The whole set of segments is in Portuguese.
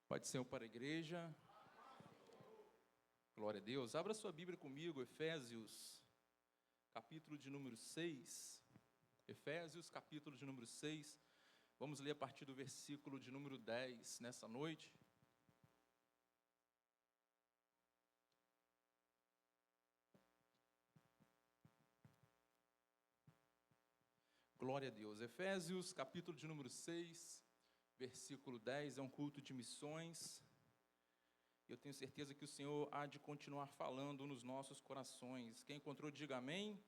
Pode ser para a igreja. Glória a Deus. Abra sua Bíblia comigo, Efésios, capítulo de número 6. Efésios, capítulo de número 6. Vamos ler a partir do versículo de número 10 nessa noite. Glória a Deus. Efésios, capítulo de número 6, versículo 10, é um culto de missões. Eu tenho certeza que o Senhor há de continuar falando nos nossos corações. Quem encontrou, diga amém.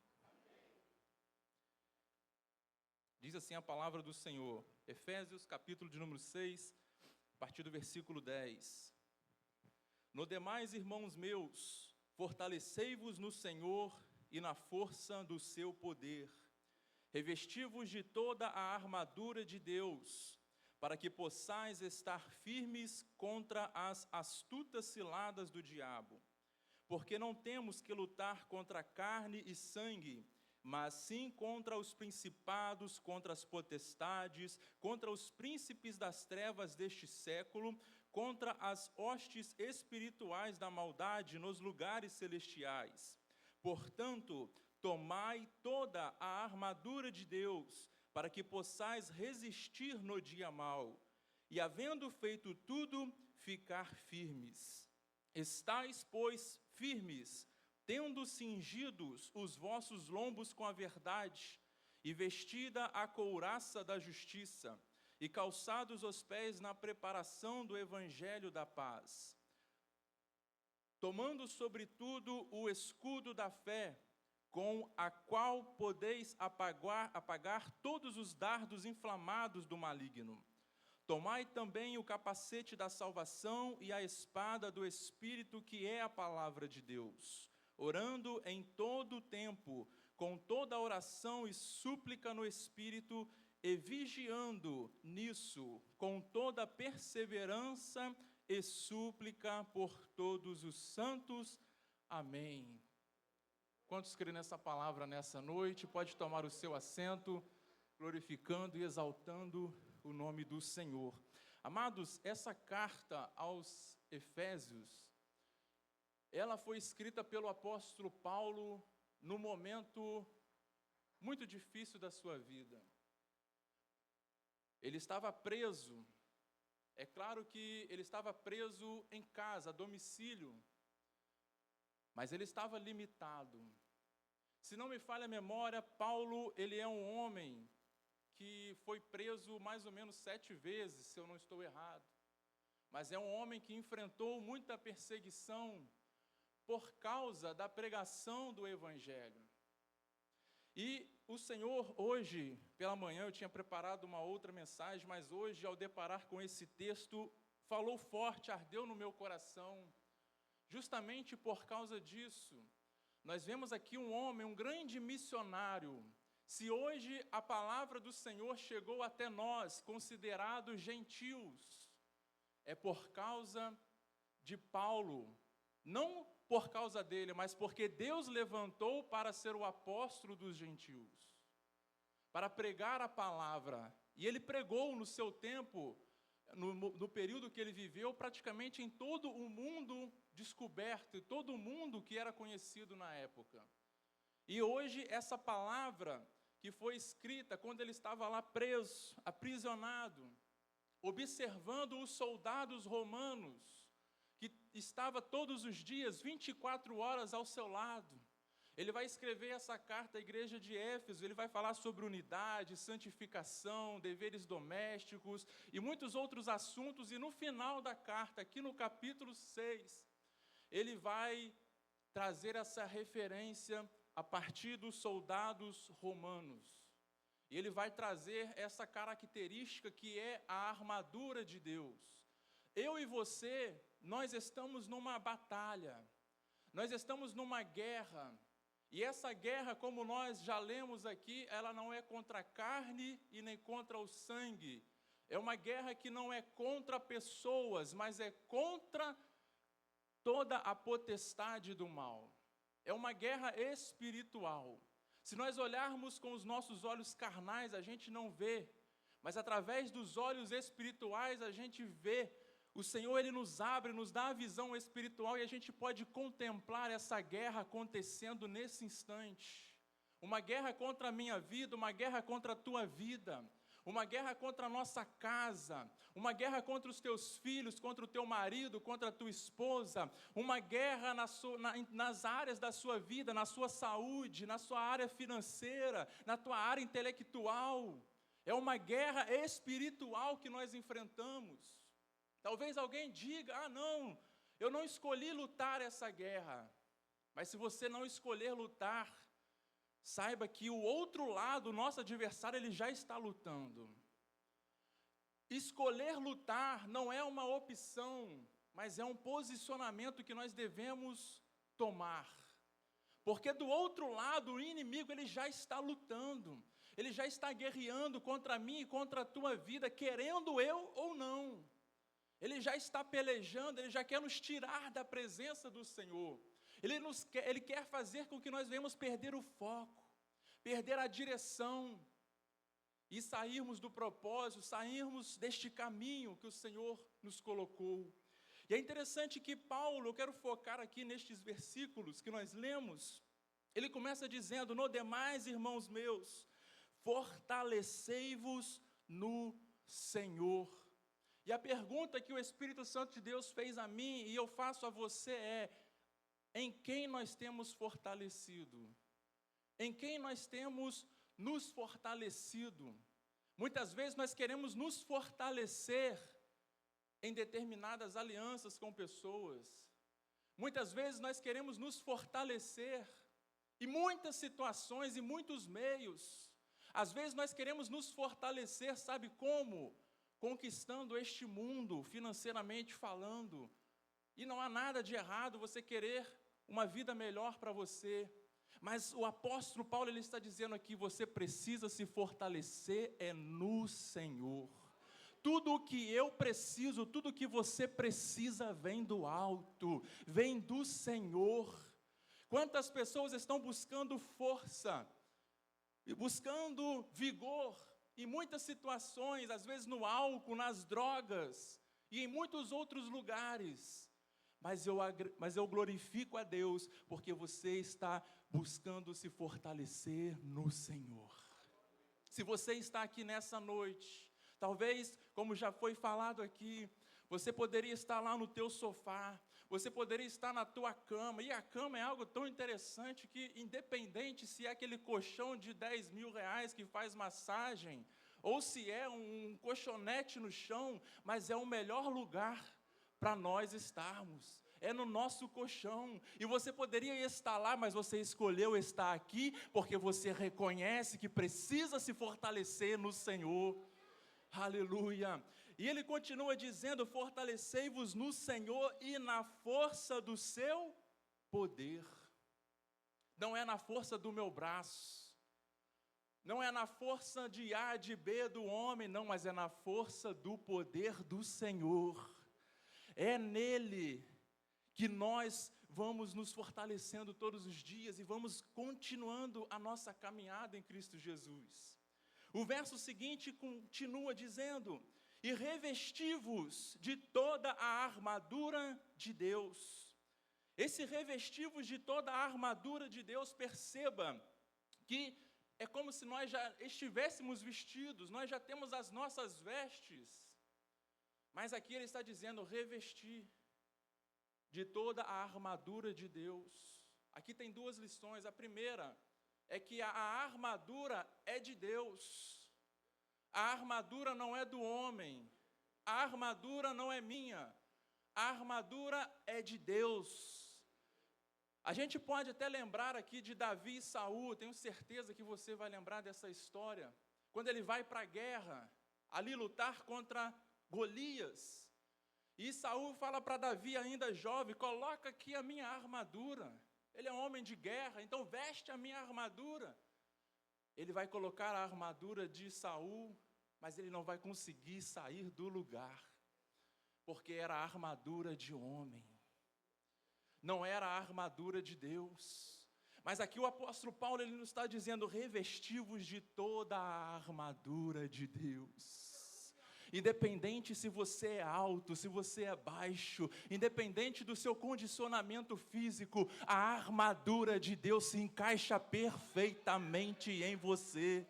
Diz assim a palavra do Senhor. Efésios, capítulo de número 6, a partir do versículo 10. No demais, irmãos meus, fortalecei-vos no Senhor e na força do seu poder. Revesti-vos de toda a armadura de Deus, para que possais estar firmes contra as astutas ciladas do diabo. Porque não temos que lutar contra carne e sangue, mas sim contra os principados, contra as potestades, contra os príncipes das trevas deste século, contra as hostes espirituais da maldade nos lugares celestiais. Portanto, tomai toda a armadura de Deus, para que possais resistir no dia mau, e havendo feito tudo, ficar firmes. Estais, pois, firmes, tendo cingidos os vossos lombos com a verdade, e vestida a couraça da justiça, e calçados os pés na preparação do evangelho da paz. Tomando sobretudo o escudo da fé, com a qual podeis apagar todos os dardos inflamados do maligno. Tomai também o capacete da salvação e a espada do Espírito, que é a palavra de Deus, orando em todo o tempo, com toda oração e súplica no Espírito, e vigiando nisso, com toda perseverança e súplica por todos os santos. Amém. Quantos creem nessa palavra nessa noite? Pode tomar o seu assento, glorificando e exaltando o nome do Senhor. Amados, essa carta aos Efésios, ela foi escrita pelo apóstolo Paulo num momento muito difícil da sua vida. Ele estava preso. É claro que ele estava preso em casa, a domicílio, mas ele estava limitado. Se não me falha a memória, Paulo, ele é um homem que foi preso mais ou menos 7 vezes, se eu não estou errado. Mas é um homem que enfrentou muita perseguição por causa da pregação do Evangelho. E o Senhor, hoje, pela manhã, eu tinha preparado uma outra mensagem, mas hoje, ao deparar com esse texto, falou forte, ardeu no meu coração. Justamente por causa disso, nós vemos aqui um homem, um grande missionário. Se hoje a palavra do Senhor chegou até nós, considerados gentios, é por causa de Paulo. Não por causa dele, mas porque Deus levantou para ser o apóstolo dos gentios, para pregar a palavra. E ele pregou no seu tempo, no período que ele viveu, praticamente em todo o mundo descoberto, e todo o mundo que era conhecido na época. E hoje essa palavra que foi escrita quando ele estava lá preso, aprisionado, observando os soldados romanos, que estava todos os dias, 24 horas ao seu lado. Ele vai escrever essa carta à igreja de Éfeso, ele vai falar sobre unidade, santificação, deveres domésticos e muitos outros assuntos, e no final da carta, aqui no capítulo 6, ele vai trazer essa referência a partir dos soldados romanos. E ele vai trazer essa característica que é a armadura de Deus. Eu e você, nós estamos numa batalha, nós estamos numa guerra. E essa guerra, como nós já lemos aqui, ela não é contra a carne e nem contra o sangue. É uma guerra que não é contra pessoas, mas é contra toda a potestade do mal. É uma guerra espiritual. Se nós olharmos com os nossos olhos carnais, a gente não vê. Mas através dos olhos espirituais, a gente vê O Senhor, Ele nos abre, nos dá a visão espiritual e a gente pode contemplar essa guerra acontecendo nesse instante. Uma guerra contra a minha vida, uma guerra contra a tua vida, uma guerra contra a nossa casa, uma guerra contra os teus filhos, contra o teu marido, contra a tua esposa, uma guerra nas áreas da sua vida, na sua saúde, na sua área financeira, na tua área intelectual. É uma guerra espiritual que nós enfrentamos. Talvez alguém diga, não, eu não escolhi lutar essa guerra. Mas se você não escolher lutar, saiba que o outro lado, o nosso adversário, ele já está lutando. Escolher lutar não é uma opção, mas é um posicionamento que nós devemos tomar. Porque do outro lado, o inimigo, ele já está lutando. Ele já está guerreando contra mim e contra a tua vida, querendo eu ou não. Ele já está pelejando, ele já quer nos tirar da presença do Senhor. Ele quer fazer com que nós venhamos perder o foco, perder a direção e sairmos do propósito, sairmos deste caminho que o Senhor nos colocou. E é interessante que Paulo, eu quero focar aqui nestes versículos que nós lemos, ele começa dizendo, no demais, irmãos meus, fortalecei-vos no Senhor. E a pergunta que o Espírito Santo de Deus fez a mim e eu faço a você é, em quem nós temos fortalecido? Em quem nós temos nos fortalecido? Muitas vezes nós queremos nos fortalecer em determinadas alianças com pessoas. Muitas vezes nós queremos nos fortalecer em muitas situações e muitos meios. Às vezes nós queremos nos fortalecer, sabe como? Conquistando este mundo, financeiramente falando. E não há nada de errado você querer uma vida melhor para você. Mas o apóstolo Paulo, ele está dizendo aqui, você precisa se fortalecer no Senhor. Tudo o que eu preciso, tudo o que você precisa vem do alto, vem do Senhor. Quantas pessoas estão buscando força, buscando vigor, em muitas situações, às vezes no álcool, nas drogas, e em muitos outros lugares. Mas eu glorifico a Deus, porque você está buscando se fortalecer no Senhor. Se você está aqui nessa noite, talvez, como já foi falado aqui, você poderia estar lá no teu sofá, você poderia estar na tua cama, e a cama é algo tão interessante que, independente se é aquele colchão de 10 mil reais que faz massagem, ou se é um colchonete no chão, mas é o melhor lugar para nós estarmos, é no nosso colchão, e você poderia estar lá, mas você escolheu estar aqui, porque você reconhece que precisa se fortalecer no Senhor, aleluia. E ele continua dizendo, fortalecei-vos no Senhor e na força do seu poder. Não é na força do meu braço, não é na força de A, de B do homem, não, mas é na força do poder do Senhor. É nele que nós vamos nos fortalecendo todos os dias e vamos continuando a nossa caminhada em Cristo Jesus. O verso seguinte continua dizendo, e revesti-vos de toda a armadura de Deus. Esse revesti-vos de toda a armadura de Deus, perceba que é como se nós já estivéssemos vestidos, nós já temos as nossas vestes, mas aqui ele está dizendo revestir de toda a armadura de Deus. Aqui tem duas lições. A primeira é que a armadura é de Deus. A armadura não é do homem. A armadura não é minha. A armadura é de Deus. A gente pode até lembrar aqui de Davi e Saul, tenho certeza que você vai lembrar dessa história. Quando ele vai para a guerra, ali lutar contra Golias. E Saul fala para Davi, ainda jovem, coloca aqui a minha armadura. Ele é um homem de guerra, então veste a minha armadura. Ele vai colocar a armadura de Saul, mas ele não vai conseguir sair do lugar, porque era a armadura de homem, não era a armadura de Deus. Mas aqui o apóstolo Paulo, ele nos está dizendo, revesti-vos de toda a armadura de Deus. Independente se você é alto, se você é baixo, independente do seu condicionamento físico, a armadura de Deus se encaixa perfeitamente em você.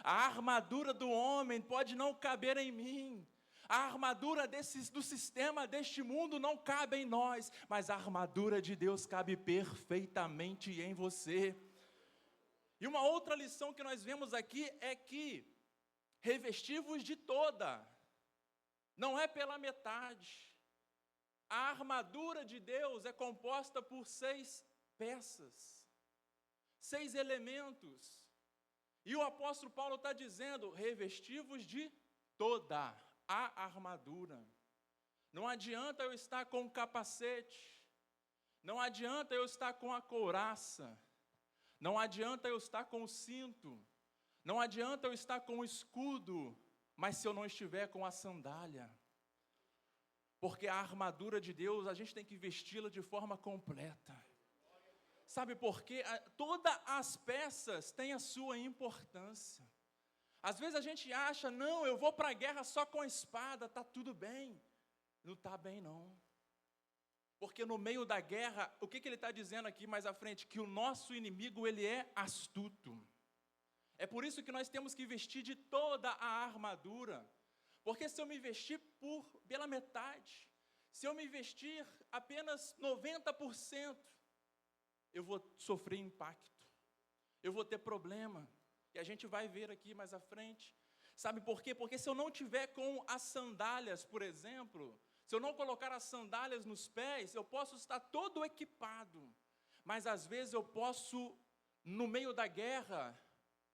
A armadura do homem pode não caber em mim. A armadura do sistema deste mundo não cabe em nós, mas a armadura de Deus cabe perfeitamente em você. E uma outra lição que nós vemos aqui é que revestivos de toda, não é pela metade. A armadura de Deus é composta por 6 peças, 6 elementos. E o apóstolo Paulo está dizendo, revestivos de toda a armadura. Não adianta eu estar com o capacete, não adianta eu estar com a couraça, não adianta eu estar com o cinto, não adianta eu estar com o escudo, mas se eu não estiver com a sandália. Porque a armadura de Deus, a gente tem que vesti-la de forma completa. Sabe por quê? Todas as peças têm a sua importância. Às vezes a gente acha, não, eu vou para a guerra só com a espada, está tudo bem. Não está bem, não. Porque no meio da guerra, o que ele está dizendo aqui mais à frente? Que o nosso inimigo, ele é astuto. É por isso que nós temos que vestir de toda a armadura. Porque se eu me vestir pela metade, se eu me vestir apenas 90%, eu vou sofrer impacto. Eu vou ter problema. E a gente vai ver aqui mais à frente. Sabe por quê? Porque se eu não tiver com as sandálias, por exemplo, se eu não colocar as sandálias nos pés, eu posso estar todo equipado. Mas às vezes eu posso, no meio da guerra,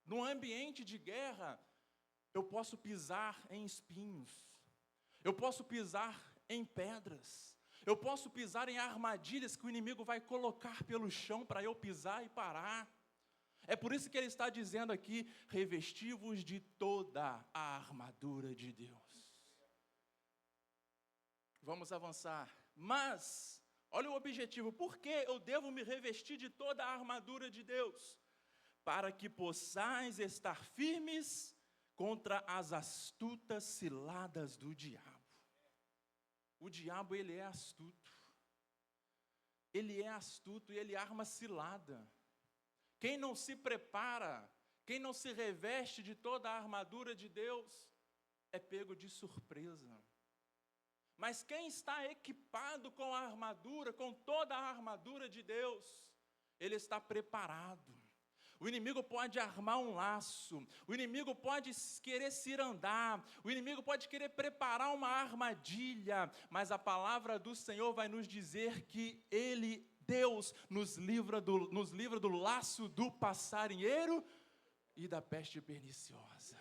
no ambiente de guerra, eu posso pisar em espinhos. Eu posso pisar em pedras. Eu posso pisar em armadilhas que o inimigo vai colocar pelo chão para eu pisar e parar. É por isso que ele está dizendo aqui, revestivos de toda a armadura de Deus. Vamos avançar. Mas, olha o objetivo, por que eu devo me revestir de toda a armadura de Deus? Para que possais estar firmes contra as astutas ciladas do diabo. O diabo, ele é astuto. Ele é astuto e ele arma cilada. Quem não se prepara, quem não se reveste de toda a armadura de Deus, é pego de surpresa. Mas quem está equipado com a armadura, com toda a armadura de Deus, ele está preparado. O inimigo pode armar um laço, o inimigo pode querer cirandar, o inimigo pode querer preparar uma armadilha, mas a palavra do Senhor vai nos dizer que Deus nos livra do laço do passarinheiro e da peste perniciosa.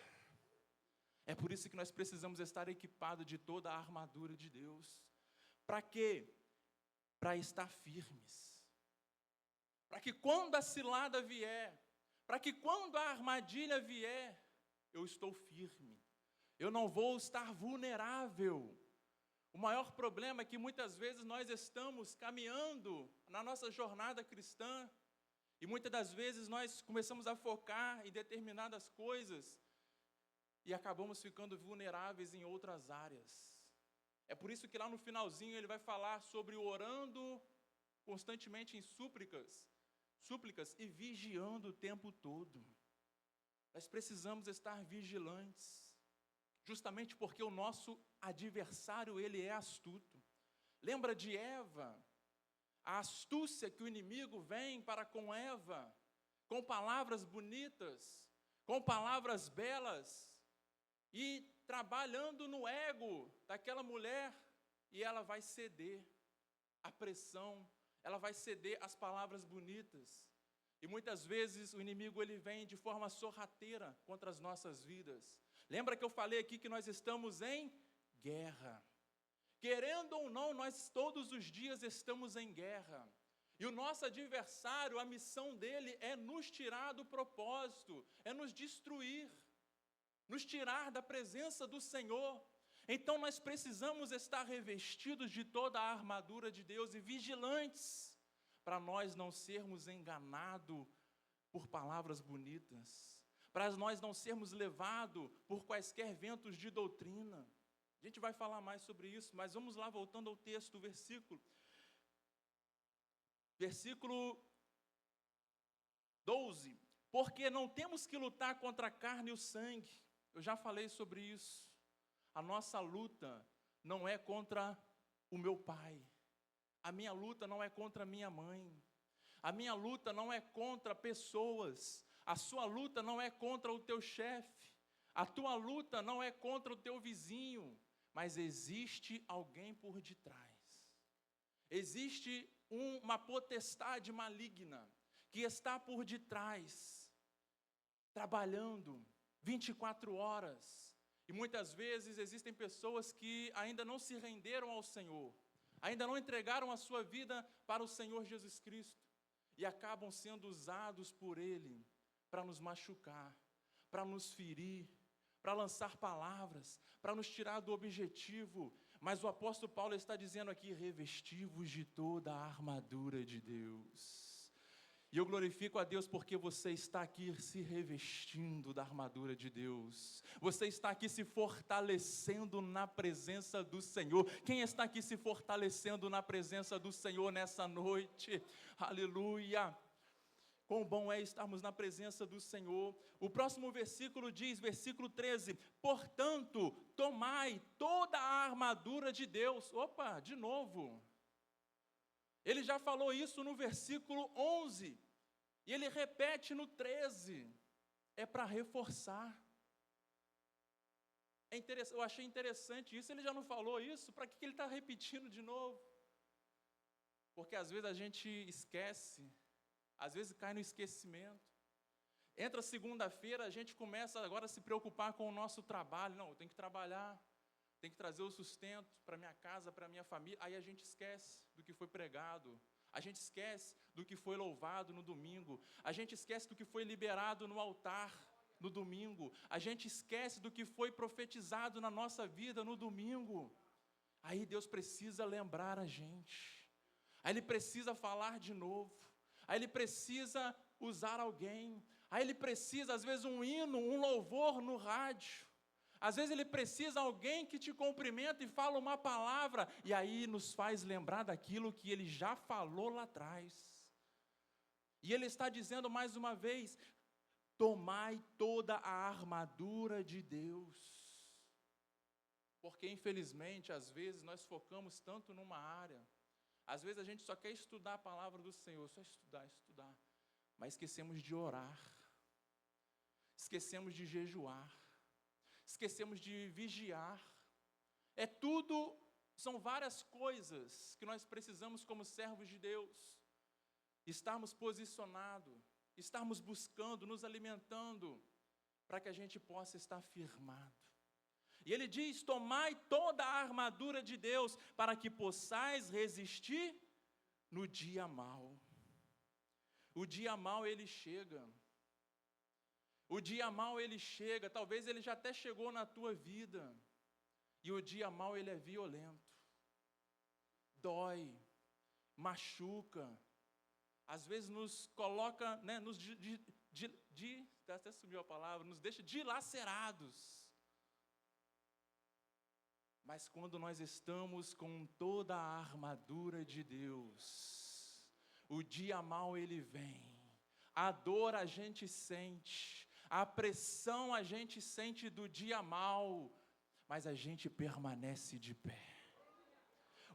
É por isso que nós precisamos estar equipados de toda a armadura de Deus. Para quê? Para estar firmes. Para que quando a cilada vier, para que quando a armadilha vier, eu estou firme. Eu não vou estar vulnerável. O maior problema é que muitas vezes nós estamos caminhando na nossa jornada cristã e muitas das vezes nós começamos a focar em determinadas coisas e acabamos ficando vulneráveis em outras áreas. É por isso que lá no finalzinho ele vai falar sobre o orando constantemente em súplicas e vigiando o tempo todo. Nós precisamos estar vigilantes, justamente porque o nosso adversário, ele é astuto. Lembra de Eva? A astúcia que o inimigo vem para com Eva, com palavras bonitas, com palavras belas, e trabalhando no ego daquela mulher, e ela vai ceder à pressão, ela vai ceder às palavras bonitas. E muitas vezes o inimigo, ele vem de forma sorrateira contra as nossas vidas. Lembra que eu falei aqui que nós estamos em guerra. Querendo ou não, nós todos os dias estamos em guerra. E o nosso adversário, a missão dele é nos tirar do propósito, é nos destruir, nos tirar da presença do Senhor. Então nós precisamos estar revestidos de toda a armadura de Deus e vigilantes, para nós não sermos enganados por palavras bonitas, para nós não sermos levados por quaisquer ventos de doutrina. A gente vai falar mais sobre isso, mas vamos lá, voltando ao texto, versículo 12. Porque não temos que lutar contra a carne e o sangue. Eu já falei sobre isso. A nossa luta não é contra o meu pai. A minha luta não é contra a minha mãe. A minha luta não é contra pessoas. A sua luta não é contra o teu chefe. A tua luta não é contra o teu vizinho. Mas existe alguém por detrás. Existe uma potestade maligna que está por detrás, trabalhando 24 horas. E muitas vezes existem pessoas que ainda não se renderam ao Senhor, ainda não entregaram a sua vida para o Senhor Jesus Cristo, e acabam sendo usados por Ele para nos machucar, para nos ferir, para lançar palavras, para nos tirar do objetivo. Mas o apóstolo Paulo está dizendo aqui: revesti-vos de toda a armadura de Deus. E eu glorifico a Deus porque você está aqui se revestindo da armadura de Deus. Você está aqui se fortalecendo na presença do Senhor. Quem está aqui se fortalecendo na presença do Senhor nessa noite? Aleluia! Quão bom é estarmos na presença do Senhor. O próximo versículo diz, versículo 13: portanto, tomai toda a armadura de Deus. Opa, de novo. Ele já falou isso no versículo 11, e ele repete no 13, é para reforçar. Eu achei interessante isso, ele já não falou isso, para que ele está repetindo de novo? Porque às vezes a gente esquece, às vezes cai no esquecimento. Entra segunda-feira, a gente começa agora a se preocupar com o nosso trabalho. Não, eu tenho que trabalhar, tenho que trazer o sustento para minha casa, para minha família. Aí a gente esquece do que foi pregado, a gente esquece do que foi louvado no domingo, a gente esquece do que foi liberado no altar no domingo, a gente esquece do que foi profetizado na nossa vida no domingo. Aí Deus precisa lembrar a gente, aí Ele precisa falar de novo, aí Ele precisa usar alguém, aí Ele precisa, às vezes, um hino, um louvor no rádio. Às vezes Ele precisa de alguém que te cumprimenta e fala uma palavra, e aí nos faz lembrar daquilo que Ele já falou lá atrás. E Ele está dizendo mais uma vez: tomai toda a armadura de Deus. Porque infelizmente, às vezes, nós focamos tanto numa área, às vezes a gente só quer estudar a palavra do Senhor, só estudar, mas esquecemos de orar, esquecemos de jejuar, esquecemos de vigiar. São várias coisas que nós precisamos como servos de Deus, estarmos posicionados, estarmos buscando, nos alimentando, para que a gente possa estar firmado. E ele diz: tomai toda a armadura de Deus, para que possais resistir no dia mau. O dia mau ele chega. O dia mau ele chega, talvez ele já até chegou na tua vida. E o dia mau ele é violento. Dói, machuca. Às vezes nos coloca, até sumiu a palavra, nos deixa dilacerados. Mas quando nós estamos com toda a armadura de Deus, o dia mau ele vem, a dor a gente sente, a pressão a gente sente do dia mau, mas a gente permanece de pé.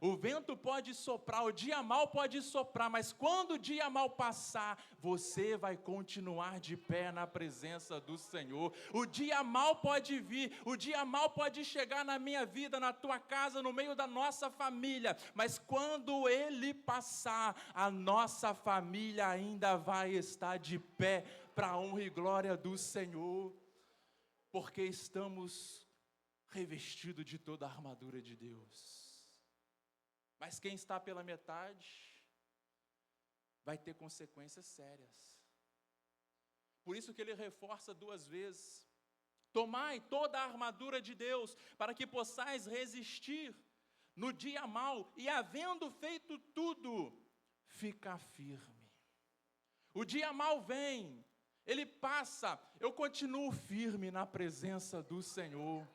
O vento pode soprar, o dia mau pode soprar, mas quando o dia mau passar, você vai continuar de pé na presença do Senhor. O dia mau pode vir, o dia mau pode chegar na minha vida, na tua casa, no meio da nossa família, mas quando ele passar, a nossa família ainda vai estar de pé, para a honra e glória do Senhor, porque estamos revestidos de toda a armadura de Deus. Mas quem está pela metade vai ter consequências sérias. Por isso que ele reforça 2 vezes: tomai toda a armadura de Deus, para que possais resistir no dia mau, e havendo feito tudo, ficar firme. O dia mau vem, ele passa, eu continuo firme na presença do Senhor.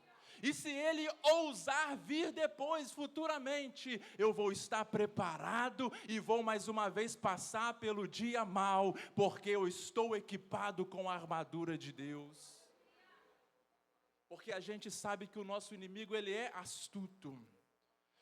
E se ele ousar vir depois, futuramente, eu vou estar preparado e vou mais uma vez passar pelo dia mau, porque eu estou equipado com a armadura de Deus. Porque a gente sabe que o nosso inimigo, ele é astuto.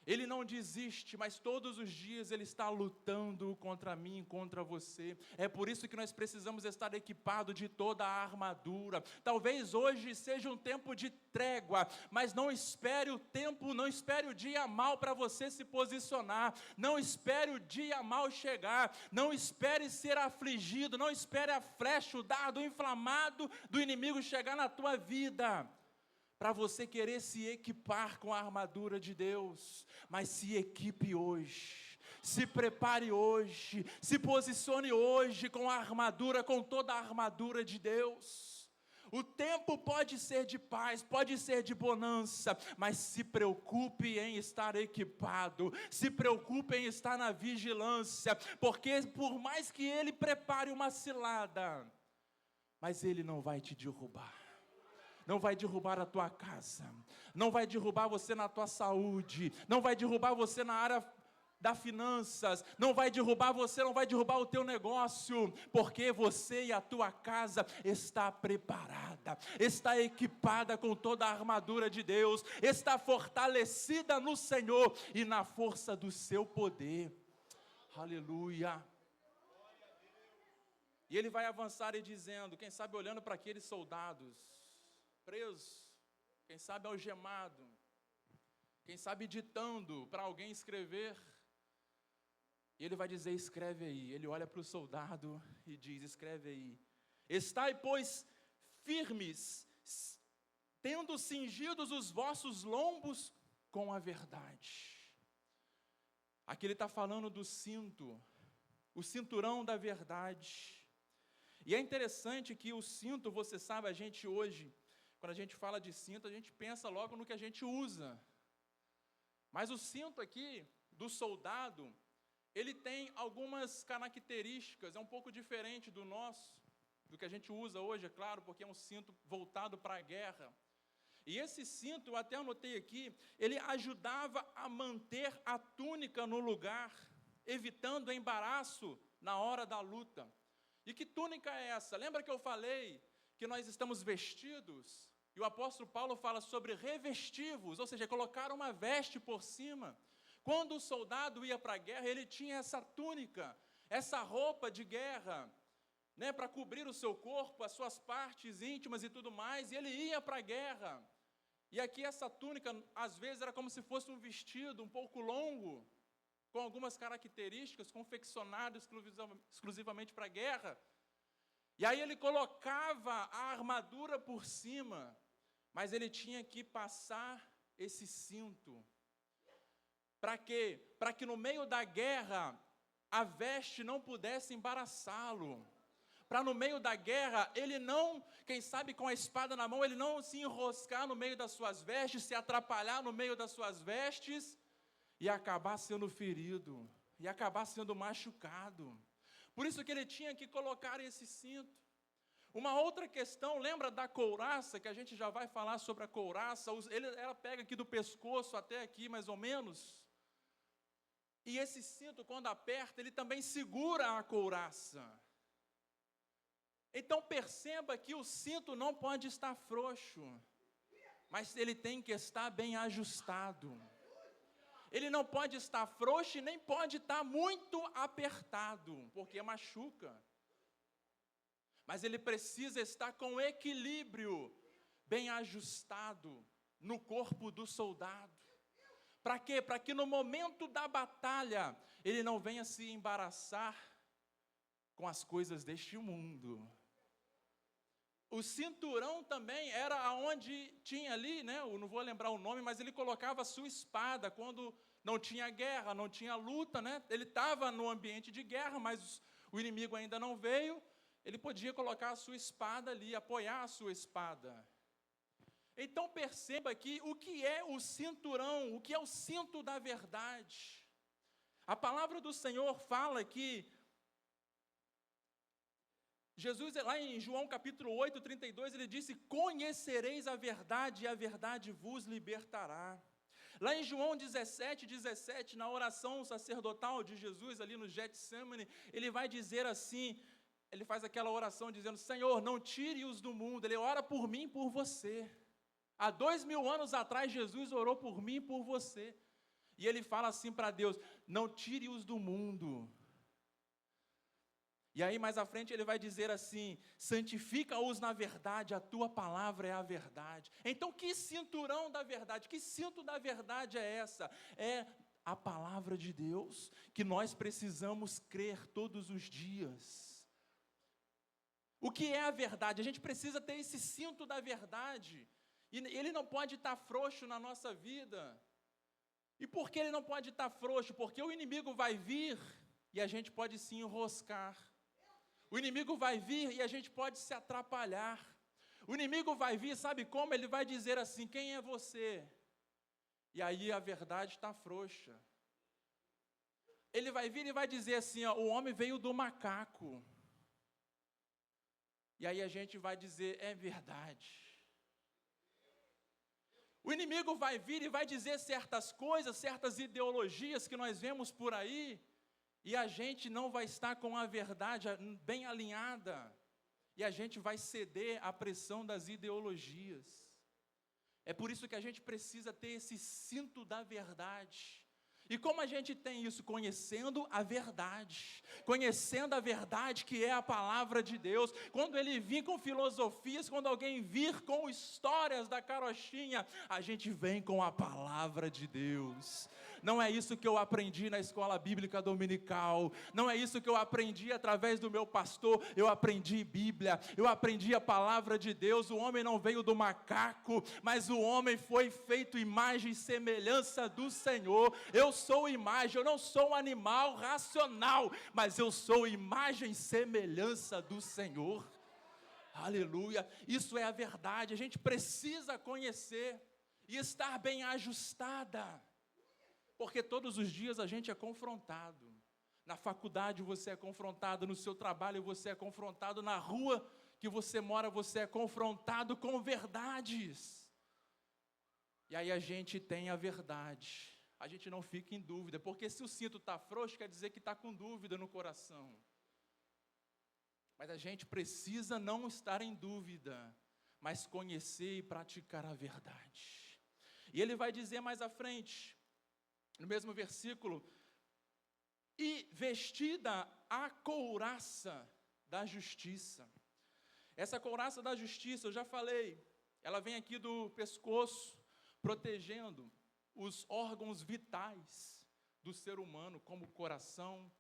Ele não desiste, mas todos os dias ele está lutando contra mim, contra você. É por isso que nós precisamos estar equipados de toda a armadura. Talvez hoje seja um tempo de trégua, mas não espere o tempo, não espere o dia mau para você se posicionar. Não espere o dia mau chegar. Não espere ser afligido. Não espere a flecha, o dardo inflamado do inimigo chegar na tua vida, para você querer se equipar com a armadura de Deus. Mas se equipe hoje, se prepare hoje, se posicione hoje com a armadura, com toda a armadura de Deus. O tempo pode ser de paz, pode ser de bonança, mas se preocupe em estar equipado, se preocupe em estar na vigilância, porque por mais que ele prepare uma cilada, mas ele não vai te derrubar. Não vai derrubar a tua casa, não vai derrubar você na tua saúde, não vai derrubar você na área das finanças, não vai derrubar você, não vai derrubar o teu negócio, porque você e a tua casa está preparada, está equipada com toda a armadura de Deus, está fortalecida no Senhor e na força do seu poder. Aleluia. E ele vai avançar e dizendo, quem sabe olhando para aqueles soldados preso, quem sabe algemado, quem sabe ditando para alguém escrever, e ele vai dizer, escreve aí. Ele olha para o soldado e diz, escreve aí: estai, pois, firmes, tendo cingidos os vossos lombos com a verdade. Aqui ele está falando do cinto, o cinturão da verdade. E é interessante que o cinto, você sabe, a gente hoje, quando a gente fala de cinto, a gente pensa logo no que a gente usa. Mas o cinto aqui, do soldado, ele tem algumas características, é um pouco diferente do nosso, do que a gente usa hoje, é claro, porque é um cinto voltado para a guerra. E esse cinto, eu até anotei aqui, ele ajudava a manter a túnica no lugar, evitando embaraço na hora da luta. E que túnica é essa? Lembra que eu falei que nós estamos vestidos? E o apóstolo Paulo fala sobre revestivos, ou seja, colocar uma veste por cima. Quando o soldado ia para a guerra, ele tinha essa túnica, essa roupa de guerra, né, para cobrir o seu corpo, as suas partes íntimas e tudo mais, e ele ia para a guerra. E aqui essa túnica, às vezes, era como se fosse um vestido um pouco longo, com algumas características, confeccionado exclusivamente para a guerra. E aí ele colocava a armadura por cima, mas ele tinha que passar esse cinto. Para quê? Para que no meio da guerra, a veste não pudesse embaraçá-lo. Para no meio da guerra, ele não, quem sabe com a espada na mão, ele não se enroscar no meio das suas vestes, se atrapalhar no meio das suas vestes, e acabar sendo ferido, e acabar sendo machucado. Por isso que ele tinha que colocar esse cinto. Uma outra questão, lembra da couraça, que a gente já vai falar sobre a couraça, ela pega aqui do pescoço até aqui, mais ou menos. E esse cinto, quando aperta, ele também segura a couraça. Então perceba que o cinto não pode estar frouxo, mas ele tem que estar bem ajustado. Ele não pode estar frouxo e nem pode estar muito apertado, porque machuca. Mas ele precisa estar com equilíbrio, bem ajustado no corpo do soldado. Para quê? Para que no momento da batalha, ele não venha se embaraçar com as coisas deste mundo. O cinturão também era onde tinha ali, né, eu não vou lembrar o nome, mas ele colocava a sua espada quando não tinha guerra, não tinha luta, né? Ele estava no ambiente de guerra, mas o inimigo ainda não veio. Ele podia colocar a sua espada ali, apoiar a sua espada. Então perceba aqui o que é o cinturão, o que é o cinto da verdade. A palavra do Senhor fala que Jesus, lá em João capítulo 8, 32, ele disse: conhecereis a verdade e a verdade vos libertará. Lá em João 17, 17, na oração sacerdotal de Jesus, ali no Getsemane, ele vai dizer assim, ele faz aquela oração dizendo: Senhor, não tire-os do mundo. Ele ora por mim e por você. Há 2000 anos atrás, Jesus orou por mim e por você. E ele fala assim para Deus: não tire-os do mundo. E aí mais à frente ele vai dizer assim: santifica-os na verdade, a tua palavra é a verdade. Então que cinturão da verdade, que cinto da verdade é essa? É a palavra de Deus, que nós precisamos crer todos os dias. O que é a verdade? A gente precisa ter esse cinto da verdade, e ele não pode estar frouxo na nossa vida. E por que ele não pode estar frouxo? Porque o inimigo vai vir, e a gente pode se enroscar. O inimigo vai vir e a gente pode se atrapalhar. O inimigo vai vir, sabe como? Ele vai dizer assim: quem é você? E aí a verdade está frouxa. Ele vai vir e vai dizer assim: ó, o homem veio do macaco. E aí a gente vai dizer: é verdade. O inimigo vai vir e vai dizer certas coisas, certas ideologias que nós vemos por aí, e a gente não vai estar com a verdade bem alinhada, e a gente vai ceder à pressão das ideologias. É por isso que a gente precisa ter esse cinto da verdade. E como a gente tem isso? Conhecendo a verdade que é a palavra de Deus. Quando ele vir com filosofias, quando alguém vir com histórias da carochinha, a gente vem com a palavra de Deus. Não é isso que eu aprendi na escola bíblica dominical, não é isso que eu aprendi através do meu pastor. Eu aprendi Bíblia, eu aprendi a palavra de Deus. O homem não veio do macaco, mas o homem foi feito imagem e semelhança do Senhor. Eu sou imagem, eu não sou um animal racional, mas eu sou imagem e semelhança do Senhor. Aleluia, isso é a verdade. A gente precisa conhecer e estar bem ajustada, porque todos os dias a gente é confrontado. Na faculdade você é confrontado, no seu trabalho você é confrontado, na rua que você mora você é confrontado com verdades. E aí a gente tem a verdade, a gente não fica em dúvida, porque se o cinto está frouxo, quer dizer que está com dúvida no coração. Mas a gente precisa não estar em dúvida, mas conhecer e praticar a verdade. E ele vai dizer mais à frente, no mesmo versículo: e vestida a couraça da justiça. Essa couraça da justiça, eu já falei, ela vem aqui do pescoço, protegendo os órgãos vitais do ser humano, como o coração,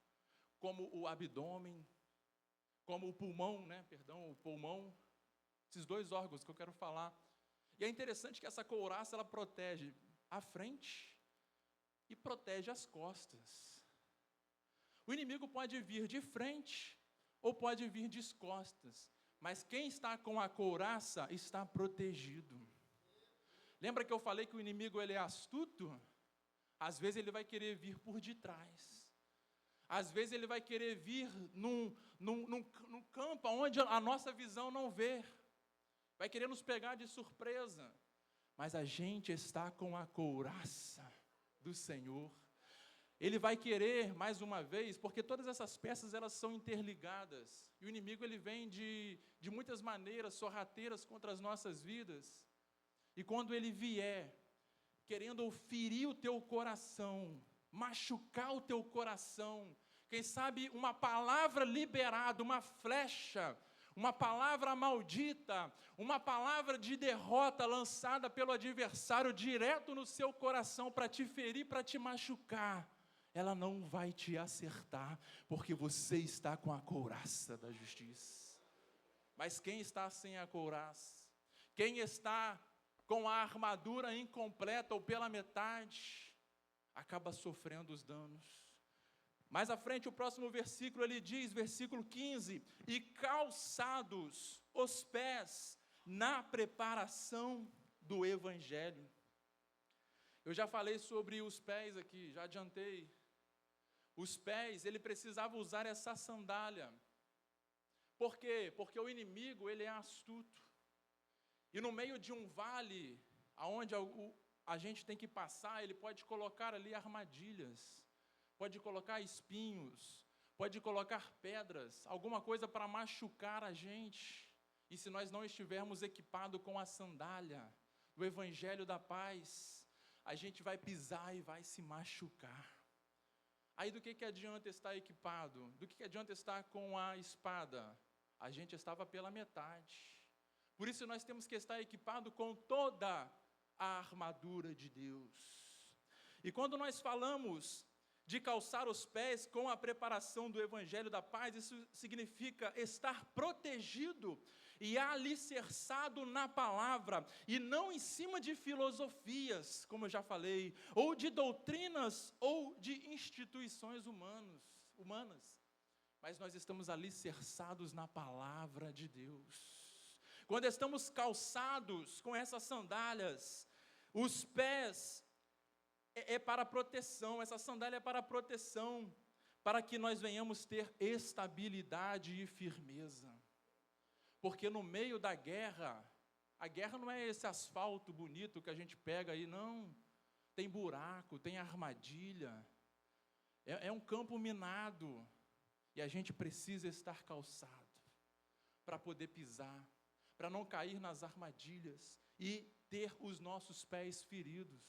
como o abdômen, como o pulmão, o pulmão, esses dois órgãos que eu quero falar. E é interessante que essa couraça, ela protege a frente e protege as costas. O inimigo pode vir de frente ou pode vir de costas, mas quem está com a couraça está protegido. Lembra que eu falei que o inimigo ele é astuto? Às vezes ele vai querer vir por detrás. Às vezes ele vai querer vir num campo onde a nossa visão não vê. Vai querer nos pegar de surpresa. Mas a gente está com a couraça do Senhor. Ele vai querer, mais uma vez, porque todas essas peças elas são interligadas. E o inimigo ele vem de muitas maneiras sorrateiras contra as nossas vidas. E quando ele vier, querendo ferir o teu coração, machucar o teu coração, quem sabe uma palavra liberada, uma flecha, uma palavra maldita, uma palavra de derrota lançada pelo adversário direto no seu coração para te ferir, para te machucar, ela não vai te acertar, porque você está com a couraça da justiça. Mas quem está sem a couraça, quem está com a armadura incompleta ou pela metade, acaba sofrendo os danos. Mais à frente, o próximo versículo, ele diz, versículo 15, e calçados os pés na preparação do Evangelho. Eu já falei sobre os pés aqui, já adiantei. Os pés, ele precisava usar essa sandália, Por quê? Porque o inimigo, ele é astuto. E no meio de um vale, onde a gente tem que passar, ele pode colocar ali armadilhas, pode colocar espinhos, pode colocar pedras, alguma coisa para machucar a gente. E se nós não estivermos equipados com a sandália do Evangelho da Paz, a gente vai pisar e vai se machucar. Aí do que adianta estar equipado? Do que adianta estar com a espada? A gente estava pela metade. Por isso nós temos que estar equipado com toda a armadura de Deus. E quando nós falamos de calçar os pés com a preparação do Evangelho da Paz, isso significa estar protegido e alicerçado na palavra, e não em cima de filosofias, como eu já falei, ou de doutrinas, ou de instituições humanas, mas nós estamos alicerçados na palavra de Deus. Quando estamos calçados com essas sandálias, os pés é para proteção, essa sandália é para proteção, para que nós venhamos ter estabilidade e firmeza. Porque no meio da guerra, a guerra não é esse asfalto bonito que a gente pega aí, não. Tem buraco, tem armadilha, é um campo minado, e a gente precisa estar calçado, para poder pisar, para não cair nas armadilhas, e ter os nossos pés feridos.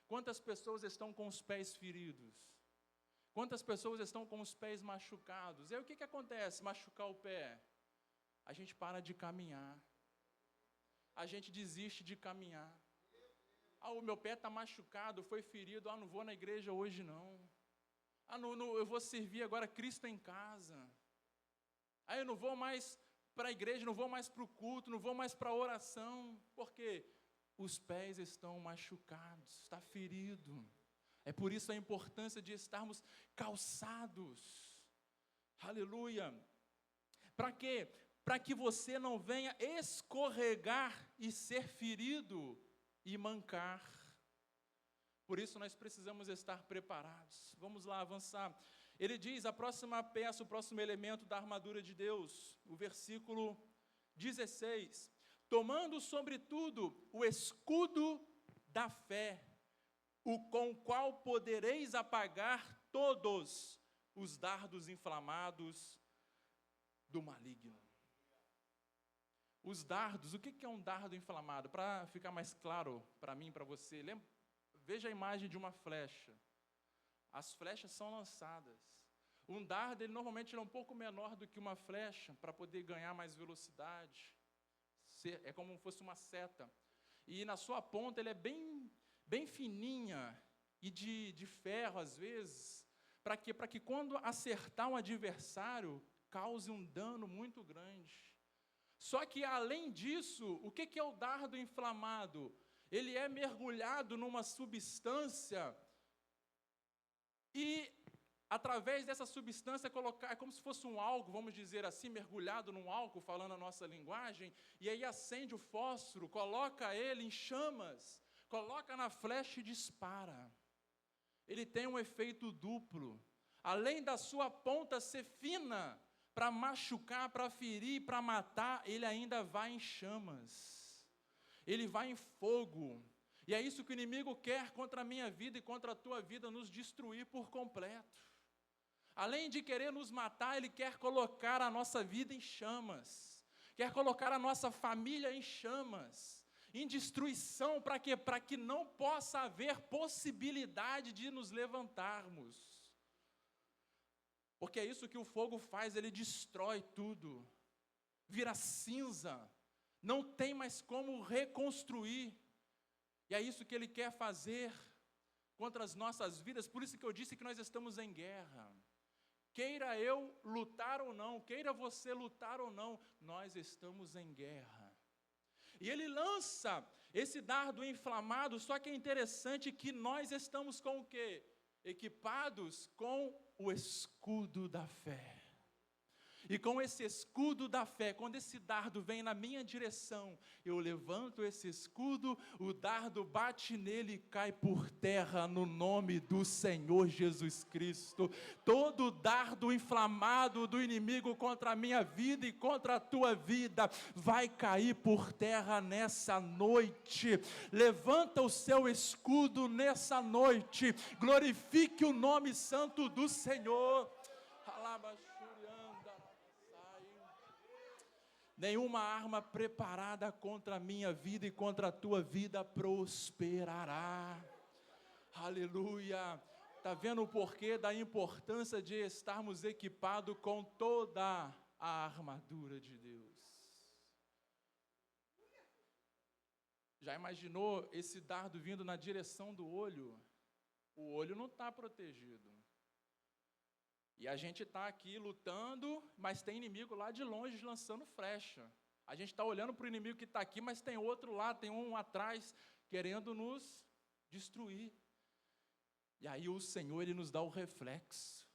Quantas pessoas estão com os pés feridos? Quantas pessoas estão com os pés machucados? E aí o que acontece? Machucar o pé? A gente para de caminhar. A gente desiste de caminhar. O meu pé está machucado, foi ferido. Não vou na igreja hoje não. Eu vou servir agora Cristo em casa. Eu não vou mais para a igreja, não vou mais para o culto, não vou mais para a oração. Por quê? Os pés estão machucados, está ferido. É por isso a importância de estarmos calçados. Aleluia. Para quê? Para que você não venha escorregar e ser ferido e mancar. Por isso nós precisamos estar preparados. Vamos lá avançar. Ele diz, a próxima peça, o próximo elemento da armadura de Deus, o versículo 16. Tomando sobretudo o escudo da fé, com o qual podereis apagar todos os dardos inflamados do maligno. Os dardos, o que é um dardo inflamado? Para ficar mais claro para mim e para você, veja a imagem de uma flecha. As flechas são lançadas. Um dardo, ele normalmente é um pouco menor do que uma flecha, para poder ganhar mais velocidade. É como se fosse uma seta. E na sua ponta, ele é bem fininha e de ferro, às vezes, para quê? Para que quando acertar um adversário, cause um dano muito grande. Só que, além disso, o que é o dardo inflamado? Ele é mergulhado numa substância e, através dessa substância, é como se fosse um álcool, vamos dizer assim, mergulhado num álcool, falando a nossa linguagem, e aí acende o fósforo, coloca ele em chamas, coloca na flecha e dispara. Ele tem um efeito duplo. Além da sua ponta ser fina, para machucar, para ferir, para matar, ele ainda vai em chamas. Ele vai em fogo. E é isso que o inimigo quer contra a minha vida e contra a tua vida, nos destruir por completo. Além de querer nos matar, ele quer colocar a nossa vida em chamas. Quer colocar a nossa família em chamas, em destruição, para quê? Para que não possa haver possibilidade de nos levantarmos. Porque é isso que o fogo faz, ele destrói tudo, vira cinza, não tem mais como reconstruir. E é isso que ele quer fazer contra as nossas vidas. Por isso que eu disse que nós estamos em guerra. Queira eu lutar ou não, queira você lutar ou não, nós estamos em guerra. E ele lança esse dardo inflamado, só que é interessante que nós estamos com o quê? Equipados com o escudo da fé. E com esse escudo da fé, quando esse dardo vem na minha direção, eu levanto esse escudo, o dardo bate nele e cai por terra no nome do Senhor Jesus Cristo. Todo dardo inflamado do inimigo contra a minha vida e contra a tua vida vai cair por terra nessa noite. Levanta o seu escudo nessa noite, glorifique o nome santo do Senhor. Nenhuma arma preparada contra a minha vida e contra a tua vida prosperará. Aleluia. Está vendo o porquê da importância de estarmos equipados com toda a armadura de Deus? Já imaginou esse dardo vindo na direção do olho? O olho não está protegido. E a gente está aqui lutando, mas tem inimigo lá de longe lançando flecha. A gente está olhando para o inimigo que está aqui, mas tem outro lá, tem um atrás, querendo nos destruir. E aí o Senhor, Ele nos dá o reflexo.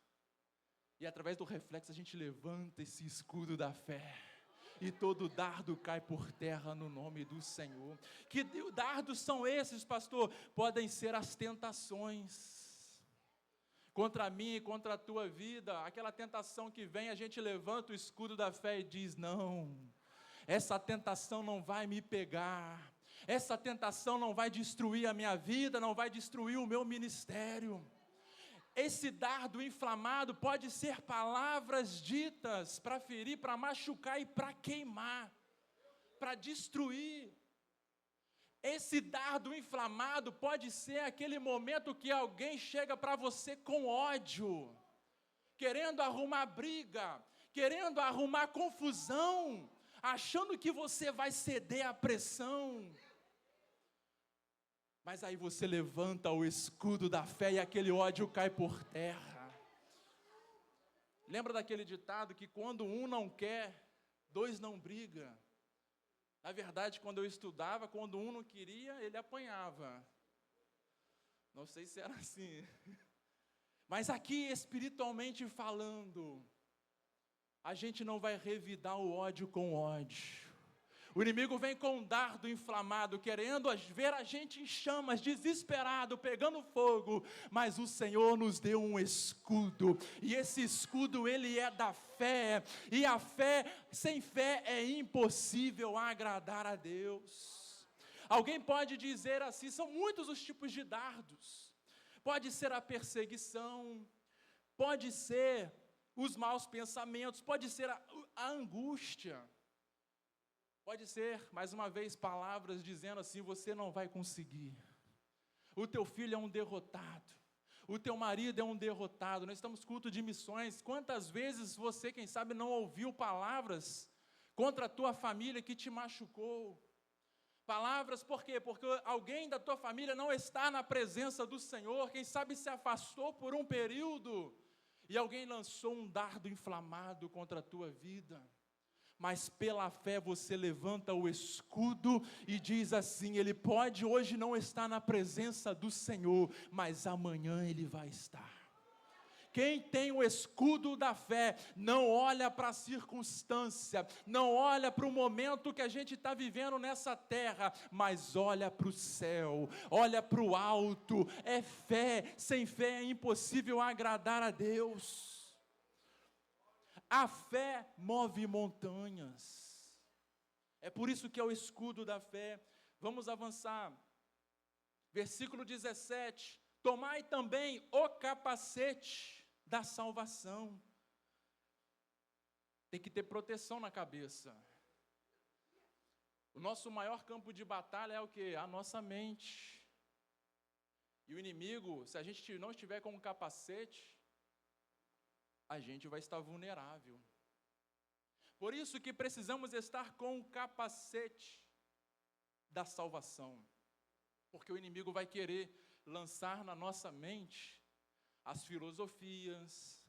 E através do reflexo a gente levanta esse escudo da fé. E todo dardo cai por terra no nome do Senhor. Que dardos são esses, pastor? Podem ser as tentações contra mim e contra a tua vida. Aquela tentação que vem, a gente levanta o escudo da fé e diz: não, essa tentação não vai me pegar, essa tentação não vai destruir a minha vida, não vai destruir o meu ministério. Esse dardo inflamado pode ser palavras ditas para ferir, para machucar e para queimar, para destruir. Esse dardo inflamado pode ser aquele momento que alguém chega para você com ódio, querendo arrumar briga, querendo arrumar confusão, achando que você vai ceder à pressão. Mas aí você levanta o escudo da fé e aquele ódio cai por terra. Lembra daquele ditado que quando um não quer, dois não brigam? Na verdade, quando eu estudava, quando um não queria, ele apanhava. Não sei se era assim. Mas aqui, espiritualmente falando, a gente não vai revidar o ódio com ódio. O inimigo vem com um dardo inflamado, querendo ver a gente em chamas, desesperado, pegando fogo. Mas o Senhor nos deu um escudo, e esse escudo, ele é da fé. E a fé, sem fé é impossível agradar a Deus. Alguém pode dizer assim, são muitos os tipos de dardos. Pode ser a perseguição, pode ser os maus pensamentos, pode ser a angústia. Pode ser, mais uma vez, palavras dizendo assim: você não vai conseguir. O teu filho é um derrotado. O teu marido é um derrotado. Nós estamos culto de missões. Quantas vezes você, quem sabe, não ouviu palavras contra a tua família que te machucou? Palavras, por quê? Porque alguém da tua família não está na presença do Senhor. Quem sabe se afastou por um período. E alguém lançou um dardo inflamado contra a tua vida. Mas pela fé você levanta o escudo e diz assim: ele pode hoje não estar na presença do Senhor, mas amanhã ele vai estar. Quem tem o escudo da fé, não olha para a circunstância, não olha para o momento que a gente está vivendo nessa terra, mas olha para o céu, olha para o alto. É fé, sem fé é impossível agradar a Deus. A fé move montanhas. É por isso que é o escudo da fé. Vamos avançar. Versículo 17. Tomai também o capacete da salvação. Tem que ter proteção na cabeça. O nosso maior campo de batalha é o quê? A nossa mente. E o inimigo, se a gente não estiver com um capacete, a gente vai estar vulnerável. Por isso que precisamos estar com o capacete da salvação. Porque o inimigo vai querer lançar na nossa mente as filosofias,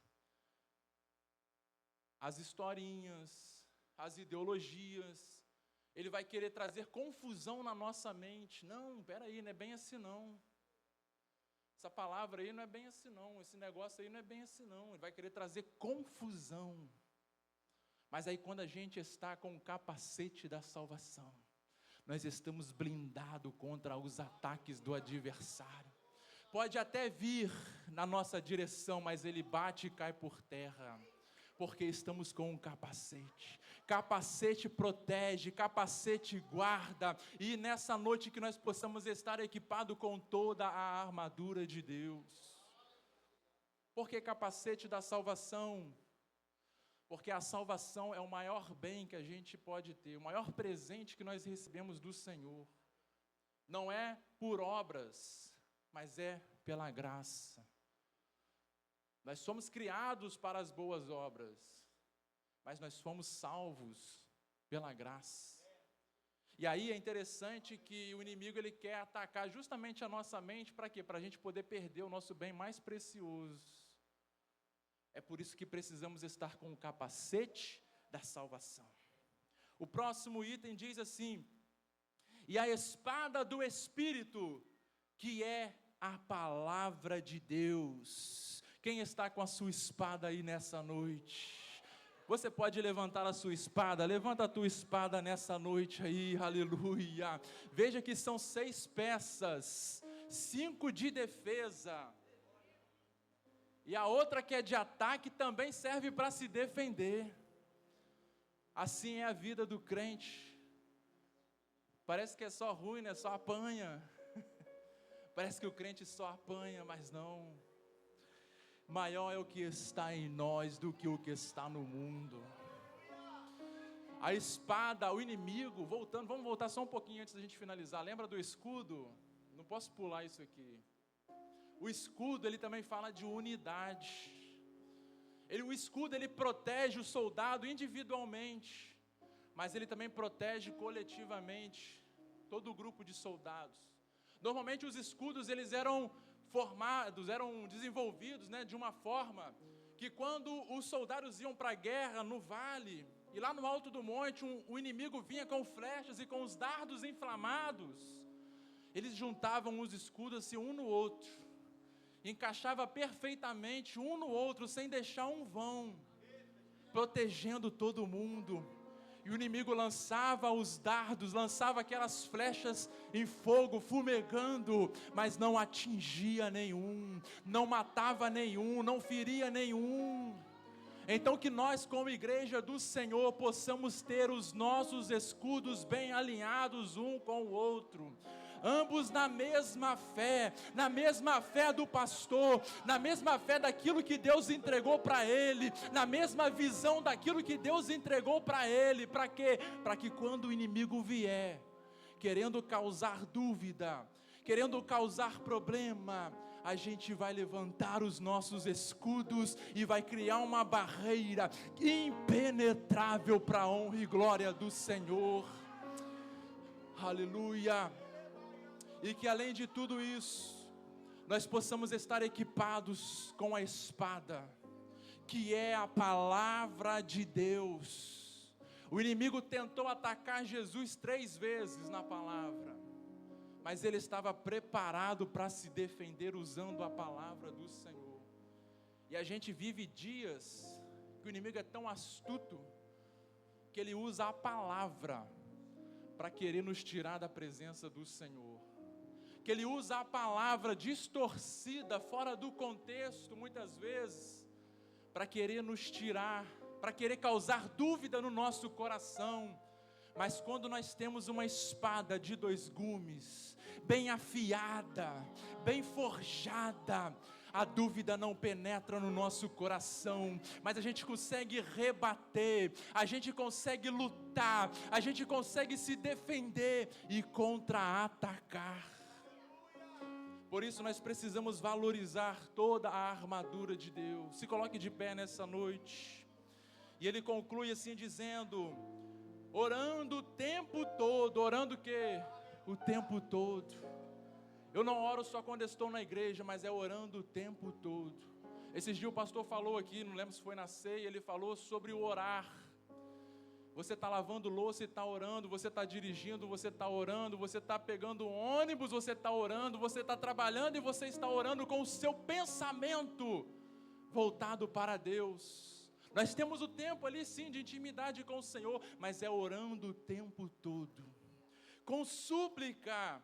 as historinhas, as ideologias. Ele vai querer trazer confusão na nossa mente. Não, peraí, não é bem assim não. Essa palavra aí não é bem assim não, esse negócio aí não é bem assim não. Ele vai querer trazer confusão. Mas aí quando a gente está com o capacete da salvação, nós estamos blindados contra os ataques do adversário. Pode até vir na nossa direção, mas ele bate e cai por terra, porque estamos com um capacete. Capacete protege, capacete guarda, e nessa noite que nós possamos estar equipados com toda a armadura de Deus. Por que capacete da salvação? Porque a salvação é o maior bem que a gente pode ter, o maior presente que nós recebemos do Senhor. Não é por obras, mas é pela graça. Nós somos criados para as boas obras, mas nós fomos salvos pela graça. E aí é interessante que o inimigo ele quer atacar justamente a nossa mente, para quê? Para a gente poder perder o nosso bem mais precioso. É por isso que precisamos estar com o capacete da salvação. O próximo item diz assim: e a espada do Espírito, que é a palavra de Deus. Quem está com a sua espada aí nessa noite? Você pode levantar a sua espada, levanta a tua espada nessa noite aí, aleluia. Veja que são 6 peças, 5 de defesa, e a outra que é de ataque também serve para se defender. Assim é a vida do crente. Parece que é só ruim, né? Só apanha. Parece que o crente só apanha, mas não. Maior é o que está em nós do que o que está no mundo. A espada, o inimigo, voltando, vamos voltar só um pouquinho antes da gente finalizar. Lembra do escudo? Não posso pular isso aqui. O escudo, ele também fala de unidade. O escudo, ele protege o soldado individualmente, mas ele também protege coletivamente todo o grupo de soldados. Normalmente os escudos, eles eram desenvolvidos, de uma forma que quando os soldados iam para a guerra no vale, e lá no alto do monte, o inimigo vinha com flechas e com os dardos inflamados, eles juntavam os escudos assim, um no outro, encaixava perfeitamente um no outro, sem deixar um vão, protegendo todo mundo. E o inimigo lançava os dardos, lançava aquelas flechas em fogo, fumegando, mas não atingia nenhum, não matava nenhum, não feria nenhum. Então que nós, como igreja do Senhor, possamos ter os nossos escudos bem alinhados um com o outro, ambos na mesma fé do pastor, na mesma fé daquilo que Deus entregou para ele, na mesma visão daquilo que Deus entregou para ele. Para quê? Para que quando o inimigo vier, querendo causar dúvida, querendo causar problema, a gente vai levantar os nossos escudos e vai criar uma barreira impenetrável para a honra e glória do Senhor. Aleluia! E que além de tudo isso, nós possamos estar equipados com a espada, que é a palavra de Deus. O inimigo tentou atacar Jesus 3 vezes na palavra, mas ele estava preparado para se defender usando a palavra do Senhor. E a gente vive dias que o inimigo é tão astuto, que ele usa a palavra para querer nos tirar da presença do Senhor. Que ele usa a palavra distorcida, fora do contexto, muitas vezes, para querer nos tirar, para querer causar dúvida no nosso coração. Mas quando nós temos uma espada de 2 gumes, bem afiada, bem forjada, a dúvida não penetra no nosso coração, mas a gente consegue rebater, a gente consegue lutar, a gente consegue se defender e contra-atacar. Por isso nós precisamos valorizar toda a armadura de Deus. Se coloque de pé nessa noite. E ele conclui assim dizendo: orando o tempo todo. Orando o quê? O tempo todo. Eu não oro só quando estou na igreja, mas é orando o tempo todo. Esses dias o pastor falou aqui, não lembro se foi na ceia, ele falou sobre o orar. Você está lavando louça e está orando, você está dirigindo, você está orando, você está pegando um ônibus, você está orando, você está trabalhando e você está orando com o seu pensamento voltado para Deus. Nós temos o tempo ali sim de intimidade com o Senhor, mas é orando o tempo todo, com súplica,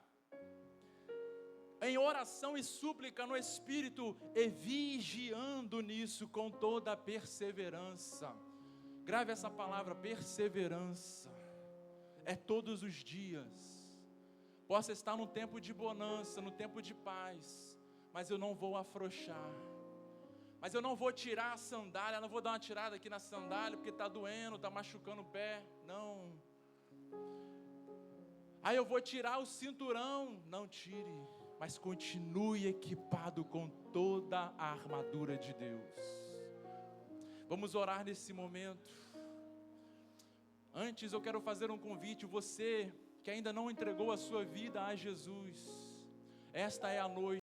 em oração e súplica no Espírito, e vigiando nisso com toda a perseverança. Grave essa palavra, perseverança. É todos os dias. Posso estar no tempo de bonança, no tempo de paz, mas eu não vou afrouxar. Mas eu não vou tirar a sandália, não vou dar uma tirada aqui na sandália, porque está doendo, está machucando o pé. Não. Aí eu vou tirar o cinturão. Não tire, mas continue equipado com toda a armadura de Deus. Vamos orar nesse momento. Antes eu quero fazer um convite. Você que ainda não entregou a sua vida a Jesus, esta é a noite.